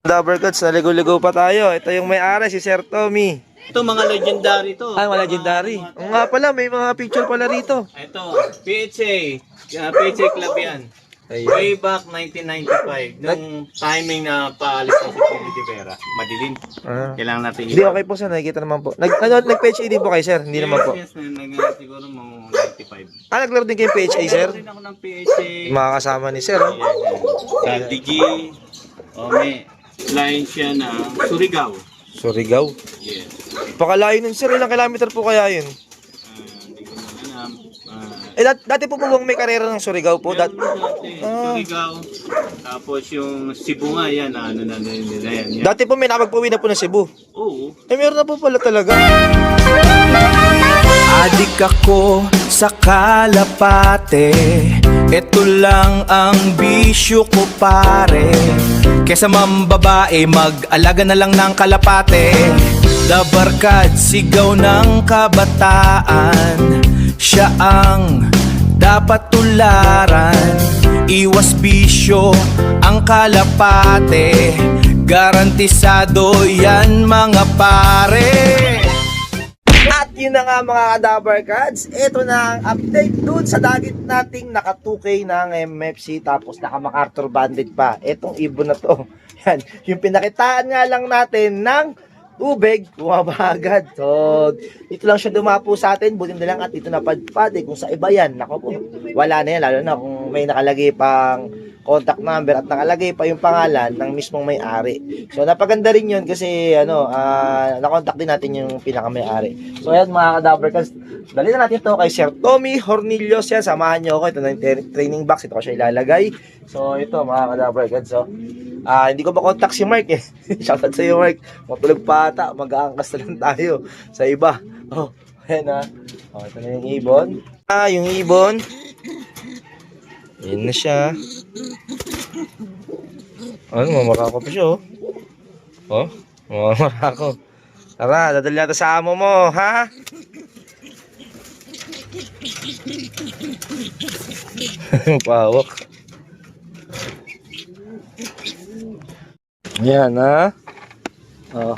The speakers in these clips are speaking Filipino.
Dabarkats, naligo-ligo pa tayo. Ito yung may-ari, si Sir Tommy. Ito mga legendary to. Ay, mga legendary. Oo nga pala, may mga picture pala rito. Ito, PHA. PHA Club yan. Way back 1995. Nung timing na paalis na si Pili de Vera. Madilim. Kailangan natin Hindi, okay po sir, nakikita naman po. Nag-PHA din po kayo sir? Hindi naman po. Yes, siguro mga 95. Naglaro din kayo PHA sir? Nagkaroon din ako ng PHA. Mga kasama ni sir. Oh. LDG. May line siya na Surigao. Surigao? Yes. Pakalayo nun sir, ilang kilometer po kaya yun? Hindi ko na alam. Dati po bang may karera ng Surigao po? Meron dati. Surigao. Tapos yung Cebu nga yan. Ano na nila yan. Dati po may nakapagpuwi na po ng Cebu. Oo. Meron na po pala talaga. Adik ako sa kalapate. Ito lang ang bisyo ko pare. Kesa mambabae, mag-alaga na lang ng kalapate. Dabarkad, sigaw ng kabataan. Siya ang dapat tularan. Iwas bisyo ang kalapate. Garantisado yan mga pare. At yun na nga mga Dabarkads, ito na ang update dun sa dagit nating naka-2K ng MFC tapos naka-MacArthur Bandit pa. Etong ibon na to, yan, yung pinakitaan nga lang natin ng tubig, bumaba agad. So, dito lang siya dumapo sa atin, buti na lang at dito napadpad kung sa iba yan, nako po, wala na yan, lalo na kung may nakalagay pang contact number at nakalagay pa yung pangalan ng mismong may-ari. So napaganda rin yun kasi na-contact din natin yung pinaka-may-ari. So ayan mga ka-Dabarkads, dali na natin to kay Sir Tommy Hornillos yan. Samahan nyo ako, ito na yung training box, ito ko siya ilalagay. So ito mga ka-Dabarkads, so hindi ko ba-contact si Mark eh. Shoutout sa iyo Mark, matulog pa ata, mag-aangkas na lang tayo sa iba. Oh, ayan ito na yung ibon. Yung ibon. Ayan na siya. Mamarako pa siya, oh. Mamarako. Tara, dadali natin sa amo mo, ha? Pawak. Yan, ha? Oh.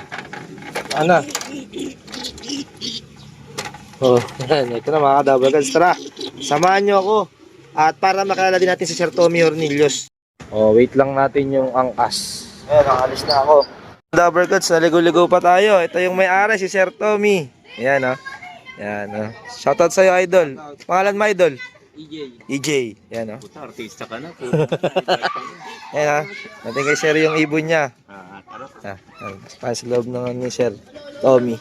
Ano? Oh, yan. Ito na mga Dabarkads. Tara, samahan nyo ako. At para makilala din natin si Sir Tommy Hornillos. Oh, wait lang natin yung angkas. Ayan, nakalis na ako. Dabarkads, naligo-ligo pa tayo. Ito yung may-ari, si Sir Tommy. Ayan, Ayan, Shoutout sa'yo, idol. Pangalan mo, idol? EJ. Ayan, Puta, artista ka na. Ayan, natin kay Sir yung ibon niya. Pa sa loob ng ni Sir Tommy.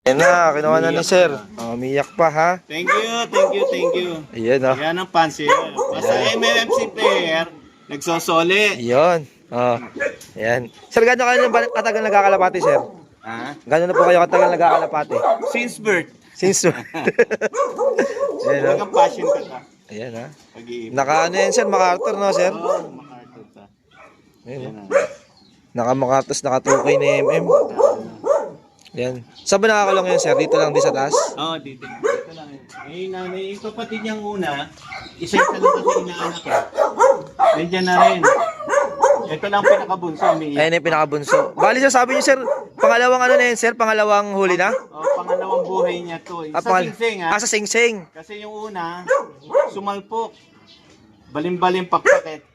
Ayan na, kinuha na ni Sir. Umiyak pa, ha? Thank you. Ayan, Yan ang pansin. Basta MMFC player, nagsosole. Ayan. Ayan. Sir, gano'n kayo katagal nagkakalapati, Sir? Gano'n na po kayo katagal nagkakalapati? Since birth. Since birth. Ayan, Talagang passion ka ta. Ayan, Pag-iipon. Naka ano yan, Sir? MacArthur, no, Sir? Oo, MacArthur ta. Ayan, naka-MacArthur, naka-2K na MM. Yan. Saan ba nakakalong yan, sir? Dito lang, di sa taas? Oo, dito lang. Yung kapatid niyang una, isa lang kasi inaanak eh. Nandiyan na rin. Ito lang pinakabunso. Ayan yung pinakabunso. Bali siya, sabi niyo, sir, pangalawang ano na yan, sir? Pangalawang huli na? Pangalawang buhay niya to. Sa Singsing ha. Sa Singsing. Kasi yung una, sumalpok. Balim-balim pakpaket.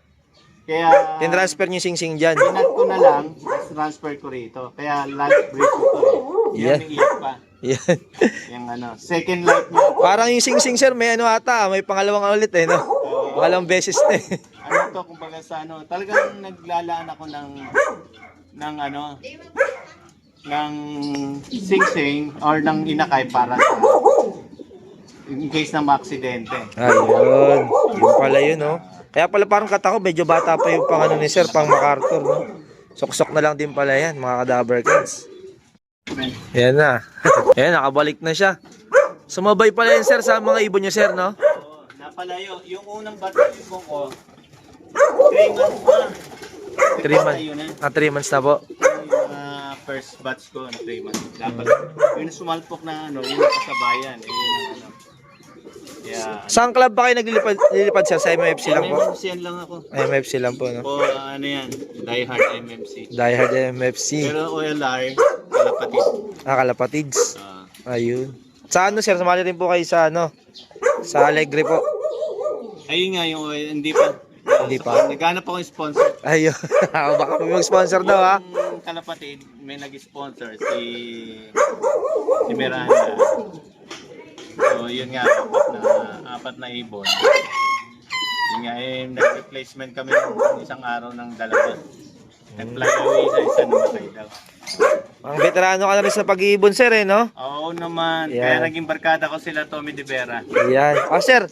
Kaya Tin-transfer niyo yung Singsing dyan. pinat ko na lang, transfer ko rito. Kaya life break ko to eh. Yan, iyak pa. Yan. Yung second life niya. Parang yung Singsing, sir, may ano ata, may pangalawang ulit eh, no? Pangalawang beses na eh. To, kumbaga sa talagang naglalaan ako ng singsing or ng inakay para sa in case na maaksidente. Ayun. Yun pala yun, no? Kaya pala parang kata ko, medyo bata pa yung pang ano ni sir, pang MacArthur, no? Sok-sok na lang din pala yan, mga ka-Dabarkads. Yan na. Ayan, nakabalik na siya. Sumabay pala yan, sir, sa mga ibon niyo, sir, no? Oo, napalayo. Yung unang batang ibon ko, 3 months pa. 3 months. 3 months na po. Yung first batch ko, 3 months. Dapat, yung sumalpok na yung nakasabayan. Yun ang Yeah. Saan club ba kayo naglilipad sir? Sa MFC lang po? MMC yan lang ako. MFC lang po, no? Po, ano yan, Die Hard MMC. Die Hard MFC. Pero OLR, kalapatid. Kalapatids. Ah. Ayun. Sa ano sir? Sumali rin po kayo sa ano? Sa Alegre po. Ayun nga, yung hindi pa. Hindi pa. Naghanap ako ng sponsor. Ayun. Baka may mag-sponsor daw ha. Yung kalapatid, may nag-sponsor si Miranda. So, yun nga, apat na ibon. Yun nga, nag-replacement kami ng isang araw ng dalawa. Nag-fly away isa namatay daw. Ang veterano ka na rin sa pag-iibon sir eh, no? Oo naman, Yan. kaya naging barkada ko sila Tommy De Vera. Ayan. Sir,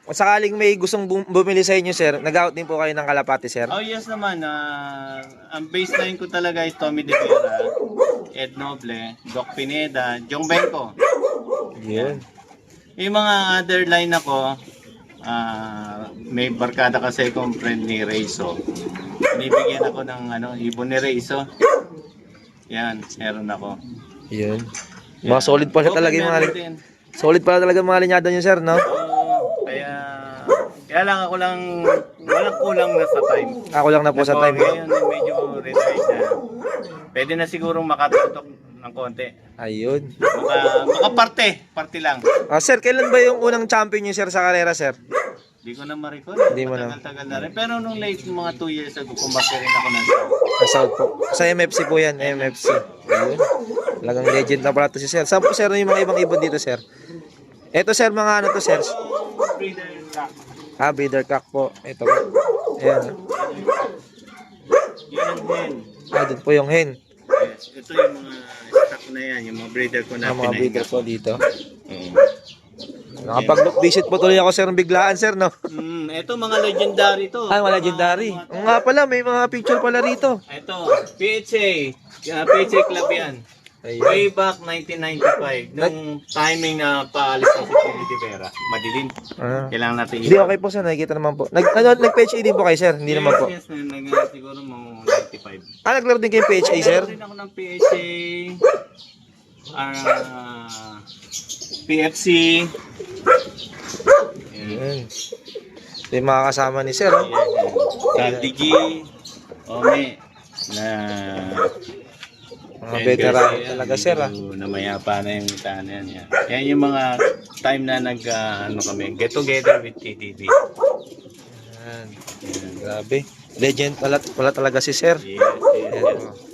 kung sakaling may gustong bumili sa inyo sir, nag-out din po kayo ng kalapati sir? Oh yes naman, ang baseline ko talaga is Tommy De Vera, Ed Noble, Doc Pineda, Jong Benko. Yun. Yung mga other line ako, may barkada kasi akong friend ni Reiso. Binibigyan ako ng ibon ni Reiso. Yan, meron ako. Yun. Mga solid pa siya talaga yung mga solid pala talaga mga linyada nyo sir, no? Kaya lang ako lang, walang kulang na sa time. Ako lang na po sa time. Ngayon medyo retired na. Pwede na sigurong makatutok ng konti. Ayun. Parte lang. Sir, kailan ba yung unang champion nyo sir sa karera sir? Hindi ko na ma-recall. Hindi mo na. Matagal-tagal na rin. Pero nung late, mga 2 years ago, kumaki rin ako ng Sa South po. Sa MFC po yan, MFC. Ayun. Talagang legend na pala to si sir. Saan po sir yung mga ibang ibon dito sir? Ito sir, mga ano to sir? breeder rock. Breeder cock po. Ito po. Ayan. Yun ang hen. Doon po yung hen. Yes. Ito yung mga stock na yan, yung mga breeder ko na Ang mga breeder po dito. Mm. Nakapag-look visit po tuloy ako sir ng biglaan sir, no? Ito mga legendary to. Mga legendary. Oo nga pala, may mga picture pala rito. Ito, PHA. PHA Club yan. Way back 1995, nung timing na paalis na si Philly De Vera, madilim. Kailangan natin Hindi, okay po sir, nakikita naman po. Nag-PHA din po kayo sir? Hindi naman po. Yes, siguro mga 95. Naglaro din kayo PHA sir? Nagkaroon din ako ng PHA, PFC. Yan. Ito yung mga kasama ni sir, oh. Kaldigi, Ome, na Mga veteran talaga sir, ah. Namayapa na yung taan yan. Yan yung mga time na kami, get together with TDB. Yan. Grabe. Legend pala talaga si sir. Yes.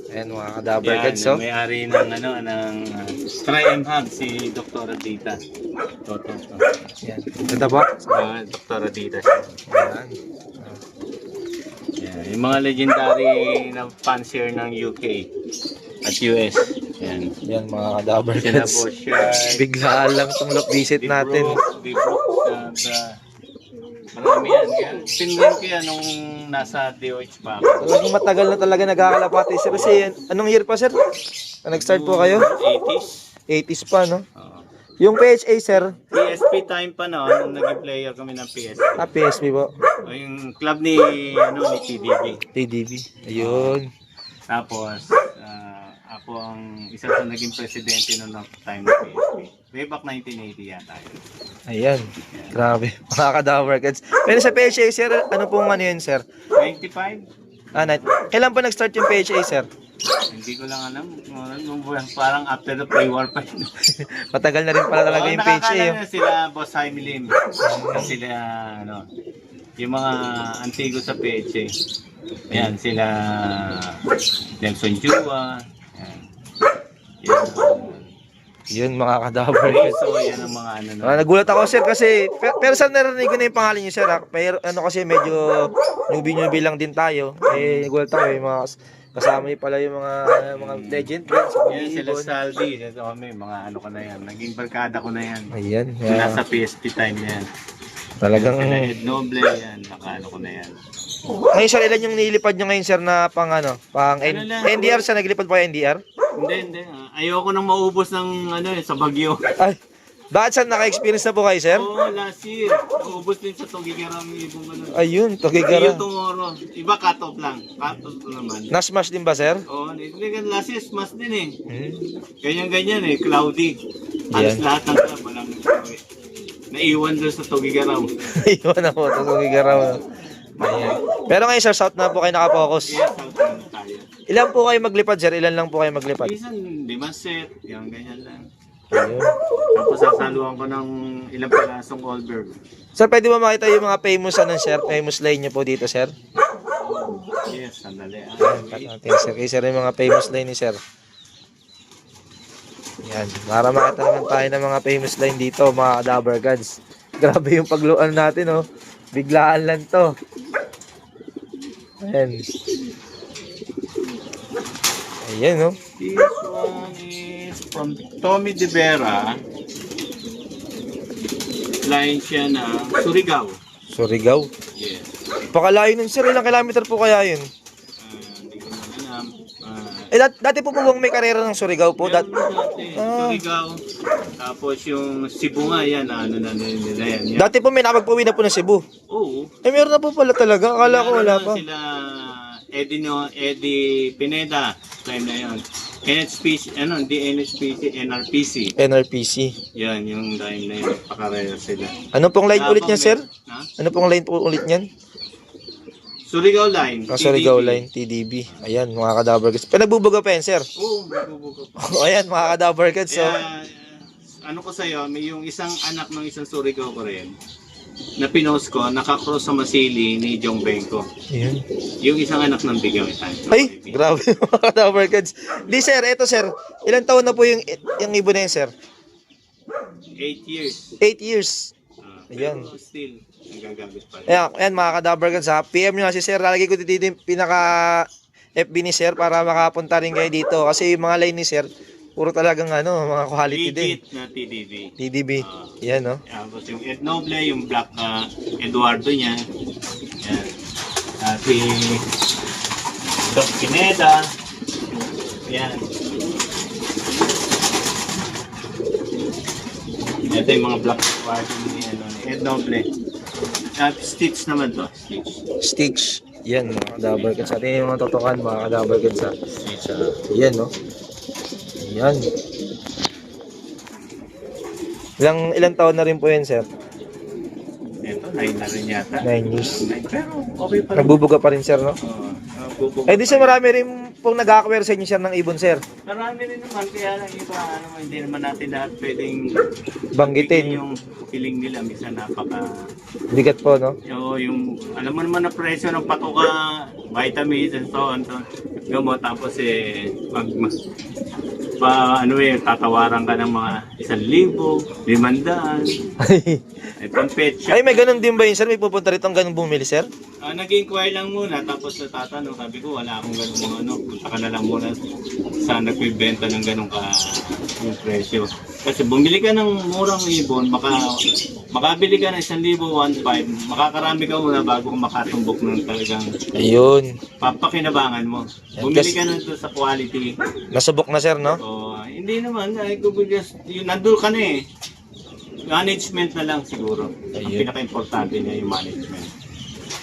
Ayan mga kadaver guys, oh. May-ari ng Tri-M Hub, si Dr. Adita. Toto. Yan. Ganda ba? Dr. Adita siya. Yan. Yan. Yung mga legendary na fancier ng UK at US. Yan. Yan mga kadaver Sila guys. Bosher, Biglaan lang itong look visit natin. Marami yan. Pinrin ko yan nung nasa DOH pa ako. Talagang matagal na talaga nagkakalapati sir. Kasi anong year pa sir? Nag-start po kayo? 80s. 80s pa, no? Oo. Yung PHA sir? PSP time pa noon, nung naging player kami ng PSP. PSP po. O, yung club ni TDB. TDB. Ayun. Tapos, ako ang isa sa naging presidente noong time ng PSP. Way back 1980 yata yun. Ayan. Grabe. Mga kadaver guys. Pero sa PHA sir, ano pong ano yun sir? 95? Kailan pa nag-start yung PHA sir? Hindi ko lang alam. Parang after the pre-war pa yun. Matagal na rin pala talaga yung PHA. Nakakala na sila Boss Jaime Lim. Sila, yung mga antigo sa PHA. Ayan, sila Nelson Jua. Yan. Yun mga kadaver guys. So, yan ang mga Nagulat ako sir kasi, pero saan narinig ko na yung pangalan niyo sir ha? Pero kasi medyo newbie lang din tayo. Nagulat ako yung mga kasama niyo pala yung mga legend sa yan, sila pag-iibon. Saldi. May mga ko na yan. Naging barkada ko na yan. Ayan. Nasa PSP time yan. Talagang... Sila Ed Noble yan. Ko na yan. Ngayon sir, ilan yung nilipad nyo ngayon sir na pang NDR sa naglipad pa kayo NDR? Hindi. Ayoko nang maubos ng sa Bagyo. Ay, bakit sir naka-experience na po kayo sir? Oo, last year. Maubos din sa Tugigaram ibong Ayun, Togigara. Ayun tomorrow. Iba cut-off lang. Cut-off naman. Na-smash din ba sir? Oo, last year smash din eh. Ganyan cloudy. Halos lahat ng club walang Naiwan doon sa Tugigaraw. Iwan na po, tapos gigaraw. Ayan. Pero ngayon sir, south na po kayo nakapokus. Kaya south na tayo. Ilan po kayo maglipad sir? Ilan lang po kayo maglipad? Minsan, di man set. Yung ganyan lang. Ayun. Tapos sasaluhan ko ng ilang pirasong Goldberg. Sir, pwede ba makita yung mga famous sir? Famous line niyo po dito sir? Yes, sandali. Ayan, cut natin sir. Kaya sir yung mga famous line ni sir. Yan, para makita naman tayo ng mga famous line dito, mga Dabber Gods. Grabe yung pagluan natin, oh. Biglaan lang to. Ayan. Ayan, oh. This one is from Tommy De Vera. Line siya na Surigao. Surigao. Yes. Pakalayo nun, sir. Ilang kilometer po kaya yun? Hindi ko na alam. Dati po bang may karera ng Surigao po? Meron dati, Surigao. Tapos yung Cebu nga yan, ano na nila yan. Dati po may nakapagpauwi na po ng Cebu. Oo. Meron na po pala talaga. Akala ko wala pa. Sila Eddie Pineda, time na yun. NHPC, NRPC. NRPC. Yan, yung time na yun. Pakarera sila. Ano pong line ulit niya, sir? Ha? Ano pong line po ulit niyan? Surigao line. Surigao TDB. line, TDB. Ayan, mga Kadabber Gods. Pinagbubuga pa yan, sir. Oo, magbubuga pa. Ayan, mga Kadabber Gods. So, Kaya, ano ko sa'yo, may yung isang anak ng isang Surigao ko rin, na pinost ko, nakakross sa Masili ni Jong Benko. ayan. Yung isang anak ng Bigyan Itan. Ay, grabe mga Kadabber Gods. Di, sir, eto, sir. Ilang taon na po yung ibon na yun, sir? 8 years. 8 years. Ayan. Ayan. Pero still, nagagamit pa rin. Ayan, mga Kadabber Gods, ha. PM nyo nga si sir. Lalagay ko dito yung pinaka FB ni sir para makapunta rin kayo dito. Kasi yung mga line ni sir, puro talagang mga quality din. Legit na TDB. TDB. Yan, no? Tapos yung Ed Noble, yung Black Eduardo niya. Yan. Si Doc Pineda. Yan. Ito yung mga Black Eduardo ni Ed Noble. At Stitch naman to. Stitch. Yan, mga Kadabber Gods. Atin yung mga totokan, mga Kadabber Gods, ha. Stitch. Yan, no? Yan. Ilang taon na rin po yan, sir? Ito, 9 na rin yata. 9 years. Pero okay pa rin. Nagbubuga pa rin, sir, no? Nagbubuga. Eh, di sir, marami rin pong nag-acquire sa inyo, sir, ng ibon, sir. Marami rin naman, kaya lang iba, hindi naman natin lahat pwedeng Banggitin. bigyan yung feeling nila, minsan Bigat po, no? yung, alam mo naman na presyo ng patuka, vitamins and so on, gamot, tapos tatawaran ka ng mga 1,000, 500, pang pet shop. Ay, may ganun din ba yun, sir? May pupunta rito ang ganun bumili, sir? Nag-inquire lang muna, tapos natatanong, sabi ko, wala akong ganun mga punta ka na lang muna sa nagbibenta ng ganun ka yung presyo. Kasi bumili ka ng murang ibon, makabili ka ng 1,000, 1,500, makakarami ka muna bago makatumbok ng talagang Ayun. papakinabangan mo. Bumili ka na sa quality. Nasubok na, sir, no? Hindi naman, nandun ka na eh. Management na lang siguro. Ang Ayun. pinaka-importante niya yung management.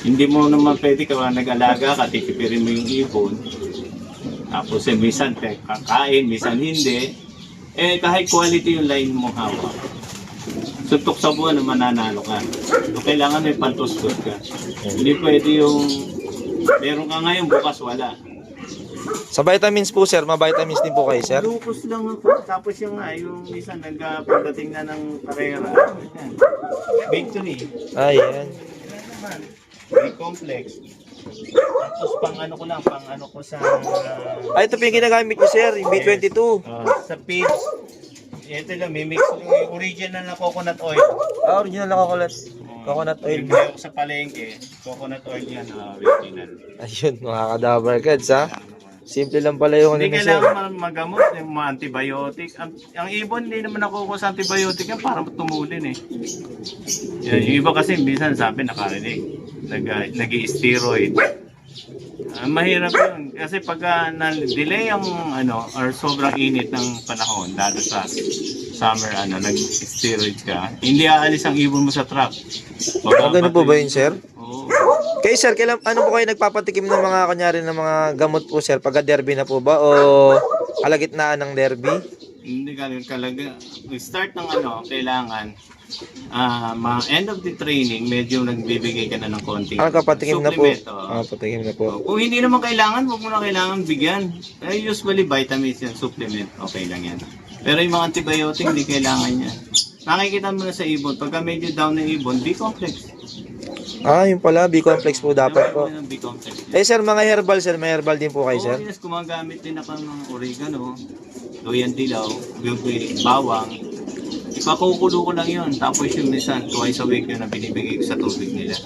Hindi mo naman pwede ka nag-alaga ka, titipirin mo yung ibon. Tapos minsan kakain, minsan hindi. Kahit quality yung line mo hawak. Suntok sa buwan na mananalo ka. So, kailangan may pantustos ka. Hindi pwede yung meron ka ngayon, bukas wala. Sa vitamins po, sir, ma-vitamins din po kayo, sir? Lupus lang ako. Tapos yung minsan pagdating na ng karera. Victory. Ayan. B-complex. Tapos pang ano ko sa Ay, ito po yung ginagamit ko, sir, yung B22. sa page. Ito lang, may mix yung original na coconut oil. Original na coconut oil. Yung ko sa palengke, coconut oil yan, original. Ayun, mga Kadabber Gods, ha? Simple lang pala yung Hindi ni sir. kailangan magamot, yung mga antibiotic. Ang ibon, hindi naman nakukuha sa antibiotic yan para tumulin eh. Yan, yung iba kasi, minsan sabi nakarinig, nag-i-steroid. Mahirap yun. Kasi pag na-delay ang or sobrang init ng panahon, lalo sa summer, nag-steroid ka, hindi aalis ang ibon mo sa truck. Ganun po ba yun, sir? Oo. Kay sir, ano po kayo nagpapatikim ng mga, kunyari, ng mga gamot po, sir? Pagka-derby na po ba? O kalagitnaan ng derby? Hindi ka talaga. Start ng kailangan end of the training, medyo nagbibigay ka na ng konting Patingin na po. supplement, Patingin na po. Kung hindi naman kailangan, huwag mo na kailangan bigyan. Usually vitamins yan, supplement, okay lang yan. Pero yung mga antibiotic, hindi kailangan yan. Nakikita mo na sa ibon, pagka medyo down ng ibon, B-complex. Yung pala, B-complex po dapat po. B-complex. Sir, mga herbal, sir, may herbal din po kayo, sir? Yes, gumagamit din ako ng oregano, luyan dilaw, bawang. Ipakukulo ko lang yun. Tapos yung minsan, twice a week yun na binibigay ko sa tubig nila.